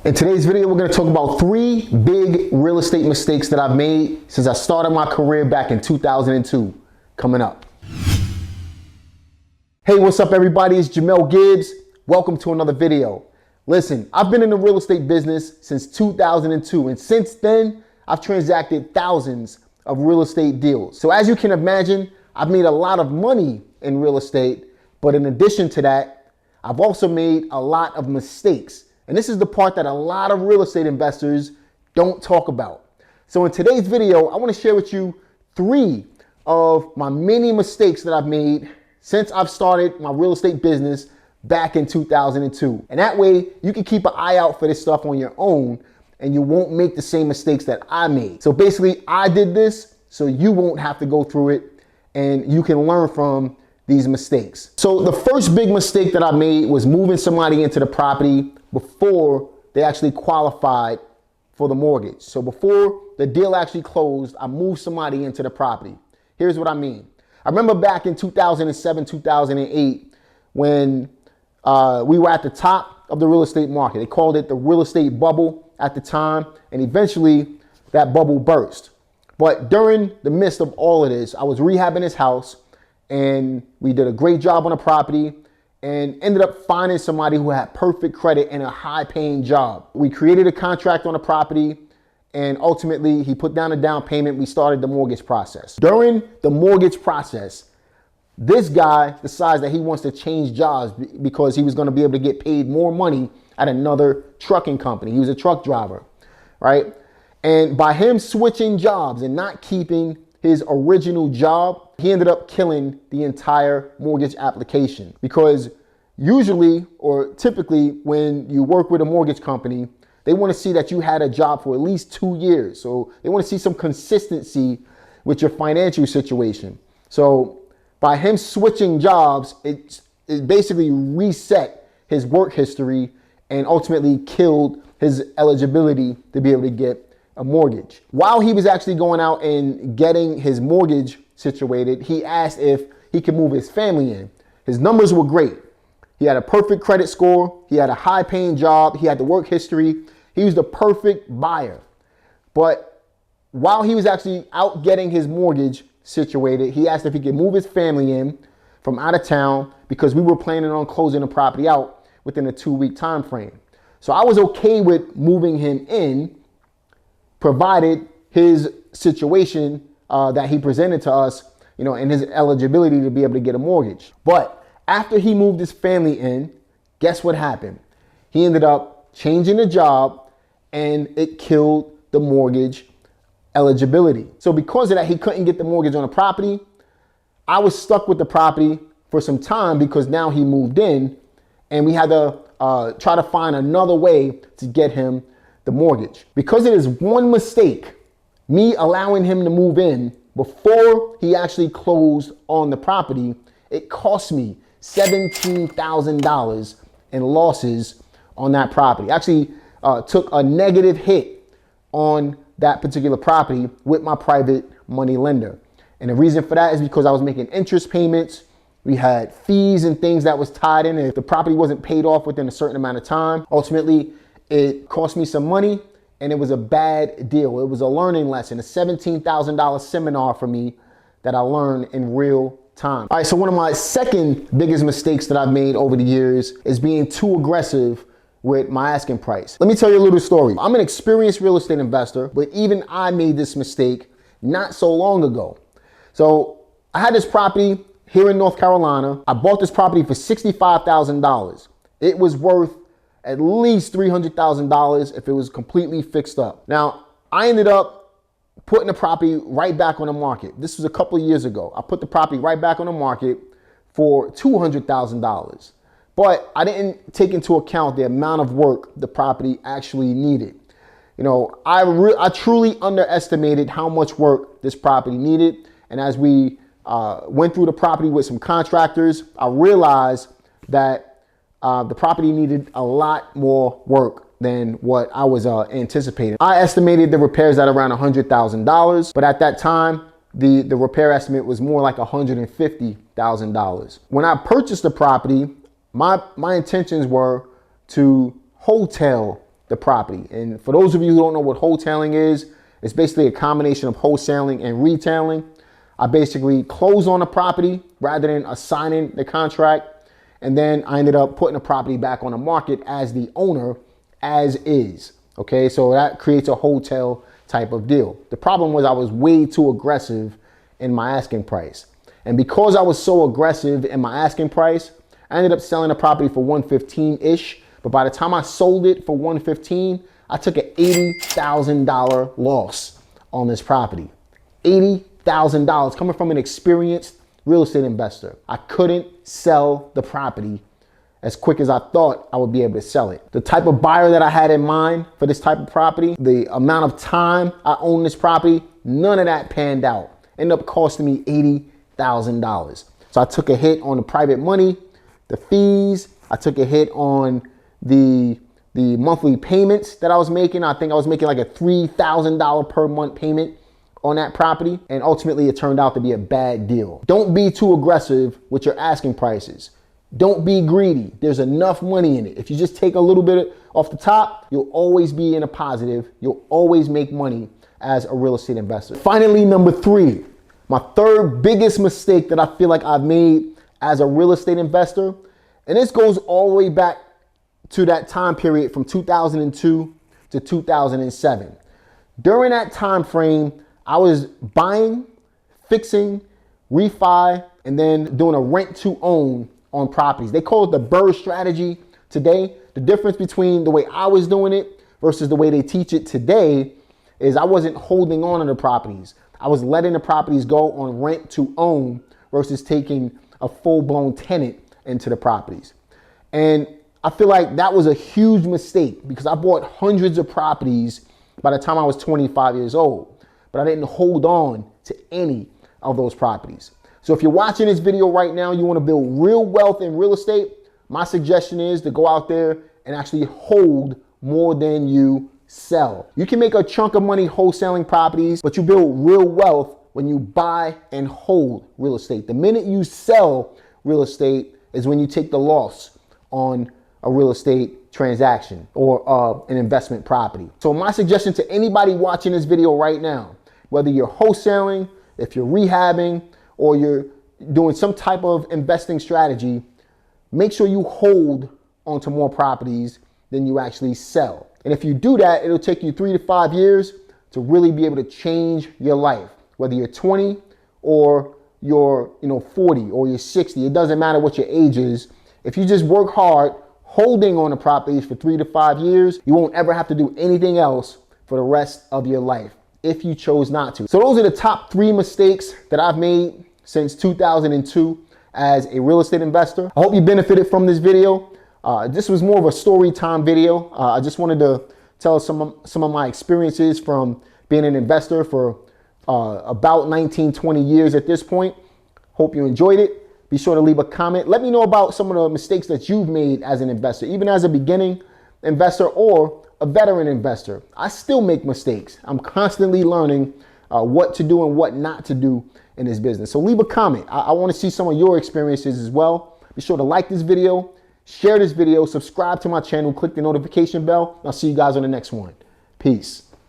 In today's video, we're going to talk about 3 big real estate mistakes that I've made since I started my career back in 2002. Coming up. Hey, what's up everybody? It's Jamel Gibbs. Welcome to another video. Listen, I've been in the real estate business since 2002, and since then, I've transacted thousands of real estate deals. So as you can imagine, I've made a lot of money in real estate, but in addition to that, I've also made a lot of mistakes. And this is the part that a lot of real estate investors don't talk about. So in today's video, I want to share with you 3 of my many mistakes that I've made since I've started my real estate business back in 2002. And that way you can keep an eye out for this stuff on your own and you won't make the same mistakes that I made. So basically I did this so you won't have to go through it and you can learn from these mistakes. So the first big mistake that I made was moving somebody into the property before they actually qualified for the mortgage. So before the deal actually closed, I moved somebody into the property. Here's what I mean. I remember back in 2007, 2008, when we were at the top of the real estate market. They called it the real estate bubble at the time, and eventually that bubble burst. But during the midst of all of this, I was rehabbing his house, and we did a great job on the property and ended up finding somebody who had perfect credit and a high paying job. We created a contract on the property and ultimately he put down a down payment. We started the mortgage process. During the mortgage process, this guy decides that he wants to change jobs because he was going to be able to get paid more money at another trucking company. He was a truck driver, right? And by him switching jobs and not keeping his original job, he ended up killing the entire mortgage application. Because usually or typically when you work with a mortgage company, they want to see that you had a job for at least 2 years. So they want to see some consistency with your financial situation. So by him switching jobs, it basically reset his work history and ultimately killed his eligibility to be able to get a mortgage. While he was actually going out and getting his mortgage situated, he asked if he could move his family in. His numbers were great. He had a perfect credit score. He had a high paying job. He had the work history. He was the perfect buyer. But while he was actually out getting his mortgage situated, he asked if he could move his family in from out of town because we were planning on closing the property out within a 2-week time frame. So I was okay with moving him in, provided his situation that he presented to us, and his eligibility to be able to get a mortgage. But after he moved his family in, guess what happened? He ended up changing the job and it killed the mortgage eligibility. So because of that, he couldn't get the mortgage on the property. I was stuck with the property for some time because now he moved in and we had to try to find another way to get him the mortgage. Because it is one mistake, me allowing him to move in before he actually closed on the property, it cost me $17,000 in losses on that property. Actually took a negative hit on that particular property with my private money lender. And the reason for that is because I was making interest payments. We had fees and things that was tied in. And if the property wasn't paid off within a certain amount of time, ultimately it cost me some money and it was a bad deal. It was a learning lesson, a $17,000 seminar for me that I learned in real time. All right, so one of my second biggest mistakes that I've made over the years is being too aggressive with my asking price. Let me tell you a little story. I'm an experienced real estate investor, but even I made this mistake not so long ago. So I had this property here in North Carolina. I bought this property for $65,000. It was worth at least $300,000 if it was completely fixed up. Now, I ended up putting the property right back on the market. This was a couple of years ago. I put the property right back on the market for $200,000. But I didn't take into account the amount of work the property actually needed. I truly underestimated how much work this property needed. And as we went through the property with some contractors, I realized that the property needed a lot more work than what I was anticipating. I estimated the repairs at around $100,000, but at that time, the repair estimate was more like $150,000. When I purchased the property, my intentions were to wholesale the property. And for those of you who don't know what wholesaling is, it's basically a combination of wholesaling and retailing. I basically close on a property rather than assigning the contract. And then I ended up putting the property back on the market as the owner as is. Okay, so that creates a hotel type of deal. The problem was I was way too aggressive in my asking price. And because I was so aggressive in my asking price, I ended up selling the property for $115-ish. But by the time I sold it for $115, I took an $80,000 loss on this property. $80,000 coming from an experienced real estate investor. I couldn't sell the property as quick as I thought I would be able to sell it. The type of buyer that I had in mind for this type of property, the amount of time I owned this property, none of that panned out. Ended up costing me $80,000. So I took a hit on the private money, the fees. I took a hit on the monthly payments that I was making. I think I was making like a $3,000 per month payment on that property. And ultimately it turned out to be a bad deal. Don't be too aggressive with your asking prices. Don't be greedy. There's enough money in it. If you just take a little bit off the top, you'll always be in a positive. You'll always make money as a real estate investor. Finally, number 3, my third biggest mistake that I feel like I've made as a real estate investor. And this goes all the way back to that time period from 2002 to 2007. During that time frame, I was buying, fixing, refi, and then doing a rent to own on properties. They call it the BRRRR strategy today. The difference between the way I was doing it versus the way they teach it today is I wasn't holding on to the properties. I was letting the properties go on rent to own versus taking a full-blown tenant into the properties. And I feel like that was a huge mistake because I bought hundreds of properties by the time I was 25 years old, but I didn't hold on to any of those properties. So if you're watching this video right now, you want to build real wealth in real estate, my suggestion is to go out there and actually hold more than you sell. You can make a chunk of money wholesaling properties, but you build real wealth when you buy and hold real estate. The minute you sell real estate is when you take the loss on a real estate transaction or an investment property. So my suggestion to anybody watching this video right now, whether you're wholesaling, if you're rehabbing, or you're doing some type of investing strategy, make sure you hold onto more properties than you actually sell. And if you do that, it'll take you 3 to 5 years to really be able to change your life. Whether you're 20 or you're 40 or you're 60, it doesn't matter what your age is. If you just work hard holding on to properties for 3 to 5 years, you won't ever have to do anything else for the rest of your life if you chose not to. So those are the top 3 mistakes that I've made since 2002 as a real estate investor. I hope you benefited from this video. This was more of a story time video. I just wanted to tell some of my experiences from being an investor for about 19, 20 years at this point. Hope you enjoyed it. Be sure to leave a comment. Let me know about some of the mistakes that you've made as an investor, even as a beginning investor or a veteran investor. I still make mistakes. I'm constantly learning what to do and what not to do in this business. So leave a comment. I want to see some of your experiences as well. Be sure to like this video, share this video, subscribe to my channel, click the notification bell. I'll see you guys on the next one. Peace.